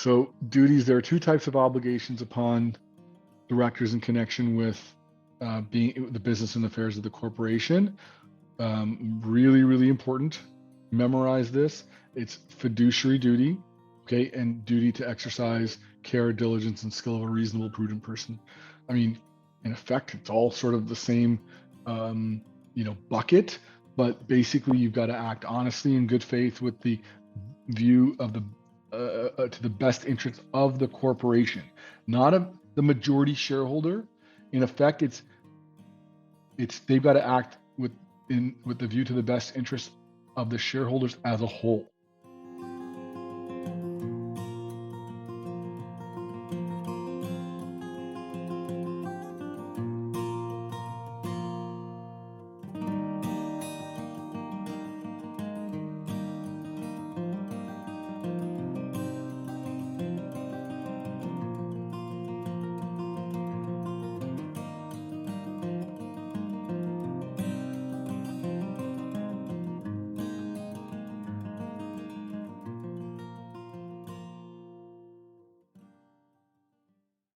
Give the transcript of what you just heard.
So duties, there are two types of obligations upon directors in connection with being the business and affairs of the corporation. Really, really important. Memorize this. It's fiduciary duty, okay, and duty to exercise care, diligence, and skill of a reasonable, prudent person. I mean, in effect, it's all sort of the same, bucket, but basically you've got to act honestly in good faith with the view of the to the best interest of the corporation, not of the majority shareholder. In effect, it's they've got to act with the view to the best interest of the shareholders as a whole.